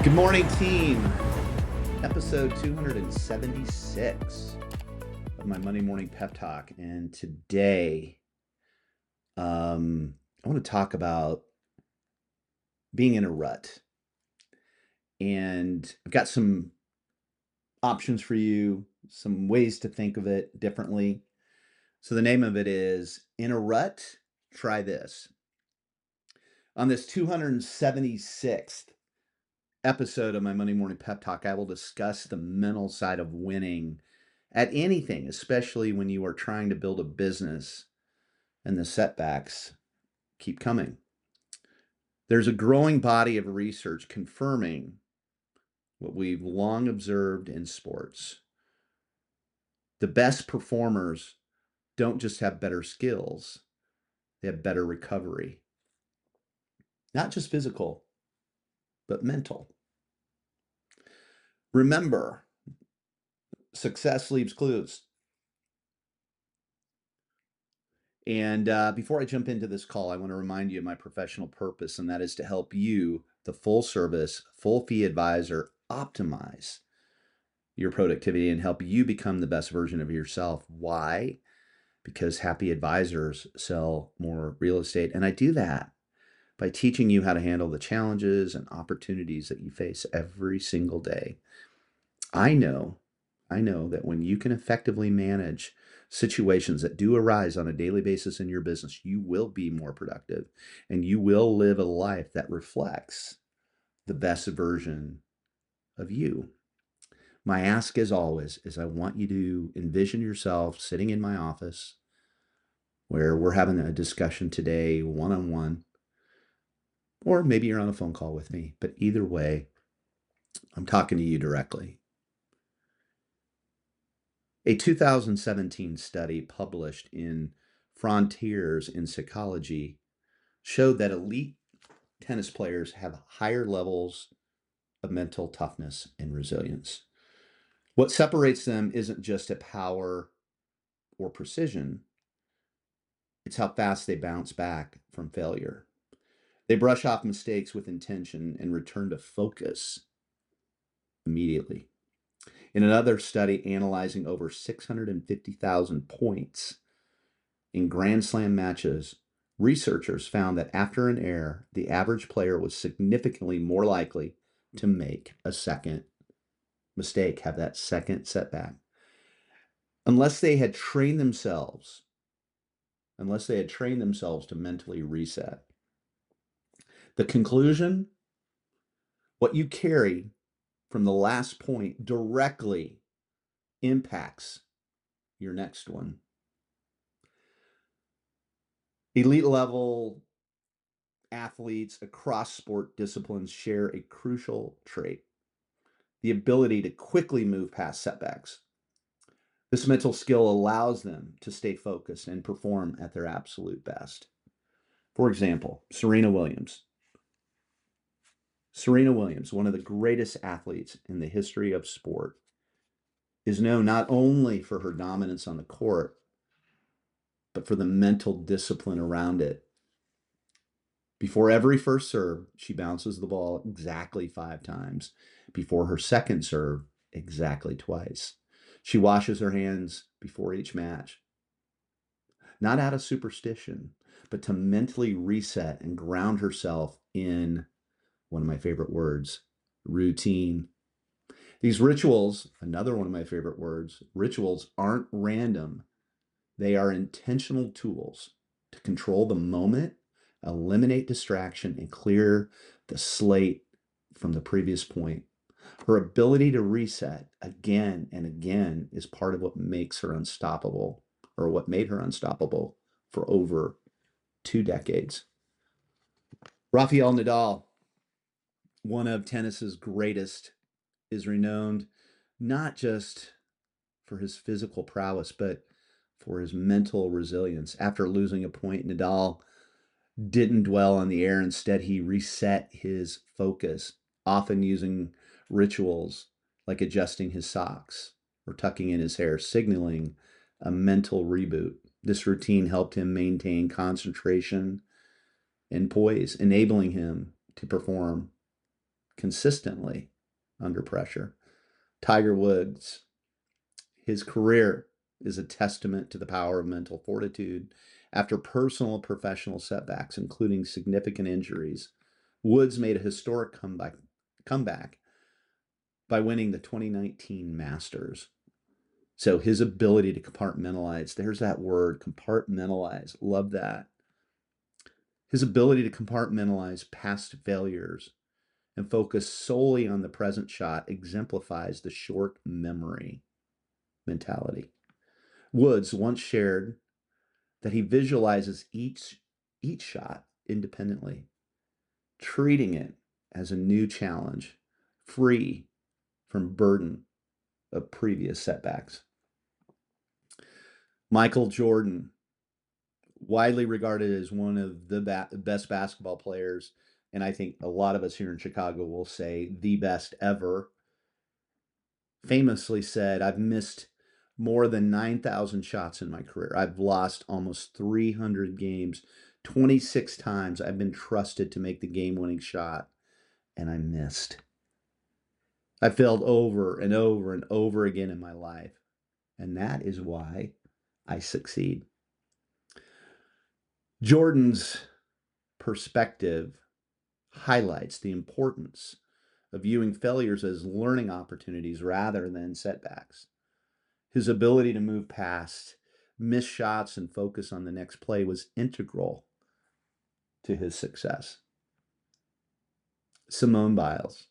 Good morning, team. Episode 276 of my Monday morning pep talk. And today, I want to talk about being in a rut. And I've got some options for you, some ways to think of it differently. So the name of it is In a Rut, Try This. On this 276th episode of my Monday morning pep talk, I will discuss the mental side of winning at anything, especially when you are trying to build a business and the setbacks keep coming. There's a growing body of research confirming what we've long observed in sports. The best performers don't just have better skills, they have better recovery. Not just physical, but mental. Remember, success leaves clues. And before I jump into this call, I want to remind you of my professional purpose, and that is to help you, the full service, full fee advisor, optimize your productivity and help you become the best version of yourself. Why? Because happy advisors sell more real estate. And I do that by teaching you how to handle the challenges and opportunities that you face every single day. I know that when you can effectively manage situations that do arise on a daily basis in your business, you will be more productive and you will live a life that reflects the best version of you. My ask, as always, is I want you to envision yourself sitting in my office where we're having a discussion today, one-on-one, or maybe you're on a phone call with me, but either way, I'm talking to you directly. A 2017 study published in Frontiers in Psychology showed that elite tennis players have higher levels of mental toughness and resilience. What separates them isn't just a power or precision, it's how fast they bounce back from failure. They brush off mistakes with intention and return to focus immediately. In another study analyzing over 650,000 points in Grand Slam matches, researchers found that after an error, the average player was significantly more likely to make a second mistake, have that second setback. Unless they had trained themselves to mentally reset. The conclusion, what you carry from the last point directly impacts your next one. Elite level athletes across sport disciplines share a crucial trait, the ability to quickly move past setbacks. This mental skill allows them to stay focused and perform at their absolute best. For example, Serena Williams. Serena Williams, one of the greatest athletes in the history of sport, is known not only for her dominance on the court, but for the mental discipline around it. Before every first serve, she bounces the ball exactly 5 times. Before her second serve, exactly twice. She washes her hands before each match. Not out of superstition, but to mentally reset and ground herself in one of my favorite words, routine. These rituals, another one of my favorite words, rituals aren't random. They are intentional tools to control the moment, eliminate distraction, and clear the slate from the previous point. Her ability to reset again and again is part of what makes her unstoppable, or what made her unstoppable for over 2 decades. Rafael Nadal, one of tennis's greatest, is renowned not just for his physical prowess, but for his mental resilience. After losing a point, Nadal didn't dwell on the air. Instead, he reset his focus, often using rituals like adjusting his socks or tucking in his hair, signaling a mental reboot. This routine helped him maintain concentration and poise, enabling him to perform consistently under pressure. Tiger Woods, his career is a testament to the power of mental fortitude. After personal and professional setbacks, including significant injuries, Woods made a historic comeback by winning the 2019 Masters. So his ability to compartmentalize, there's that word, compartmentalize. Love that. His ability to compartmentalize past failures and focus solely on the present shot exemplifies the short memory mentality. Woods once shared that he visualizes each shot independently, treating it as a new challenge, free from burden of previous setbacks. Michael Jordan, widely regarded as one of the best basketball players, and I think a lot of us here in Chicago will say the best ever, famously said, "I've missed more than 9,000 shots in my career. I've lost almost 300 games. 26 times I've been trusted to make the game-winning shot, and I missed. I failed over and over and over again in my life, and that is why I succeed." Jordan's perspective highlights the importance of viewing failures as learning opportunities rather than setbacks. His ability to move past missed shots and focus on the next play was integral to his success. Simone Biles,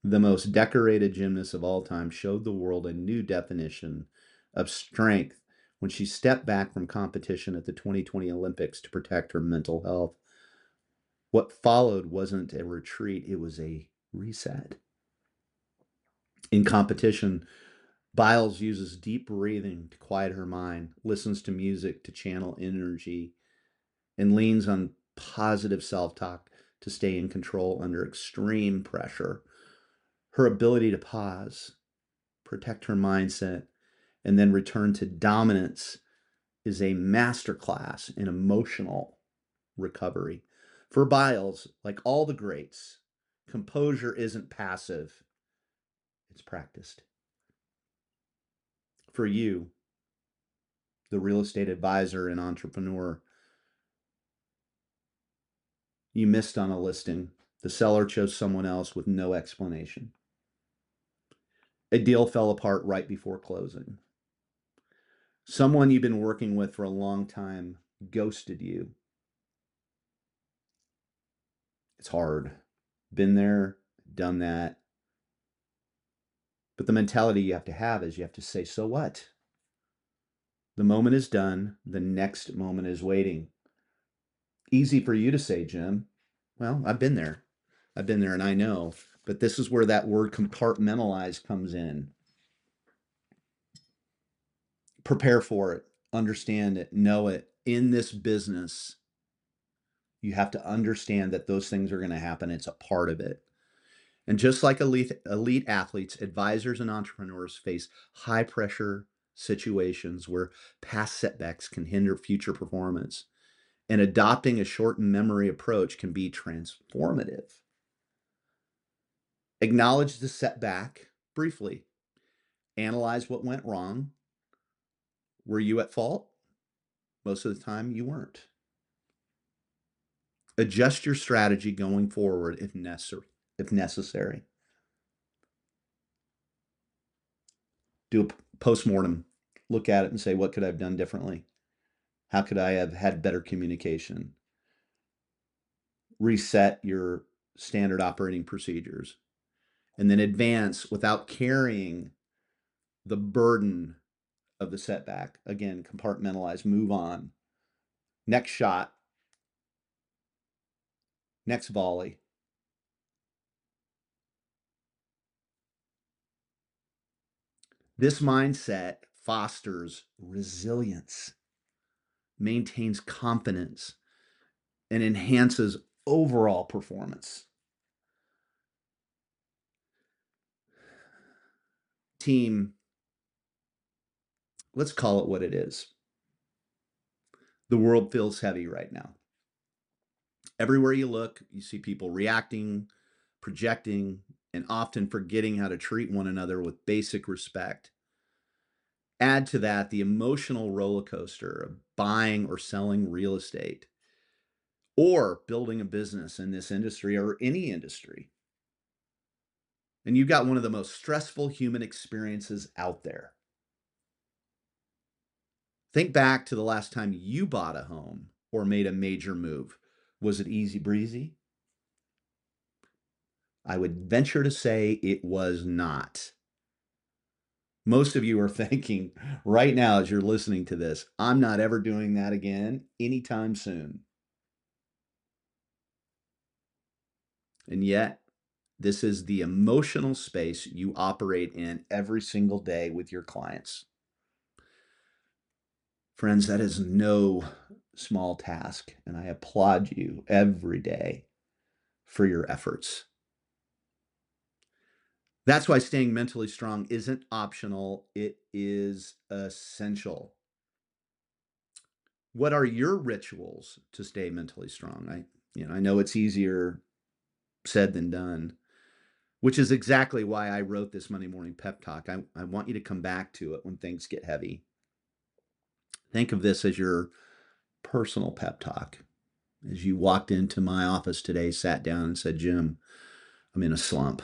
the most decorated gymnast of all time, showed the world a new definition of strength when she stepped back from competition at the 2020 Olympics to protect her mental health. What followed wasn't a retreat, it was a reset. In competition, Biles uses deep breathing to quiet her mind, listens to music to channel energy, and leans on positive self-talk to stay in control under extreme pressure. Her ability to pause, protect her mindset, and then return to dominance is a masterclass in emotional recovery. For Biles, like all the greats, composure isn't passive, it's practiced. For you, the real estate advisor and entrepreneur, you missed on a listing. The seller chose someone else with no explanation. A deal fell apart right before closing. Someone you've been working with for a long time ghosted you. It's hard. Been there, done that. But the mentality you have to have is you have to say, so what? The moment is done. The next moment is waiting. Easy for you to say, Jim. Well, I've been there. I've been there and I know. But this is where that word compartmentalize comes in. Prepare for it. Understand it. Know it. In this business, you have to understand that those things are going to happen. It's a part of it. And just like elite athletes, advisors and entrepreneurs face high pressure situations where past setbacks can hinder future performance. And adopting a shortened memory approach can be transformative. Acknowledge the setback briefly. Analyze what went wrong. Were you at fault? Most of the time, you weren't. Adjust your strategy going forward if necessary. Do a postmortem. Look at it and say, what could I have done differently? How could I have had better communication? Reset your standard operating procedures. And then advance without carrying the burden of the setback. Again, compartmentalize, move on. Next shot, next volley. This mindset fosters resilience, maintains confidence, and enhances overall performance. Team, let's call it what it is. The world feels heavy right now. Everywhere you look, you see people reacting, projecting, and often forgetting how to treat one another with basic respect. Add to that the emotional roller coaster of buying or selling real estate or building a business in this industry or any industry. And you've got one of the most stressful human experiences out there. Think back to the last time you bought a home or made a major move. Was it easy breezy? I would venture to say it was not. Most of you are thinking right now as you're listening to this, I'm not ever doing that again anytime soon. And yet, this is the emotional space you operate in every single day with your clients. Friends, that is no small task, and I applaud you every day for your efforts. That's why staying mentally strong isn't optional, it is essential. What are your rituals to stay mentally strong? I know it's easier said than done, which is exactly why I wrote this Monday morning pep talk. I want you to come back to it when things get heavy. Think of this as your personal pep talk. As you walked into my office today, sat down and said, Jim, I'm in a slump.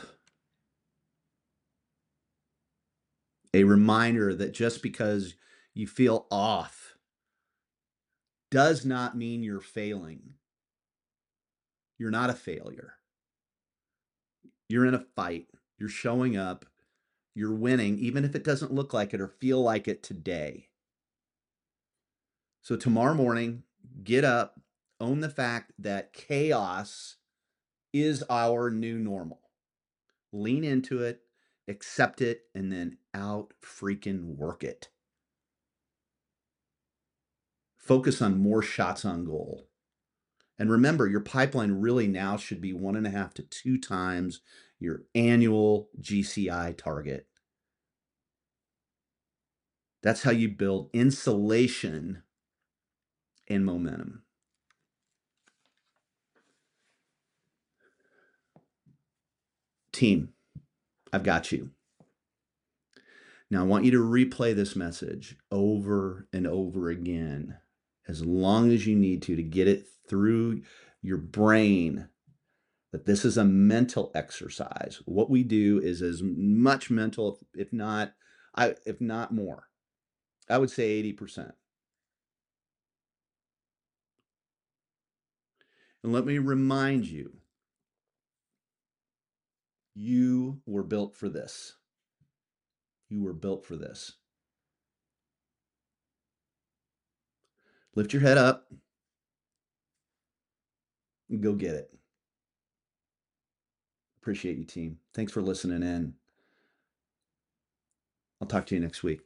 A reminder that just because you feel off does not mean you're failing. You're not a failure. You're in a fight. You're showing up. You're winning, even if it doesn't look like it or feel like it today. So tomorrow morning, get up, own the fact that chaos is our new normal. Lean into it, accept it, and then out freaking work it. Focus on more shots on goal. And remember, your pipeline really now should be 1.5 to 2 times your annual GCI target. That's how you build insulation and momentum. Team, I've got you. Now, I want you to replay this message over and over again, as long as you need to get it through your brain that this is a mental exercise. What we do is as much mental, if not more. I would say 80%. And let me remind you, you were built for this. You were built for this. Lift your head up and go get it. Appreciate you, team. Thanks for listening in. I'll talk to you next week.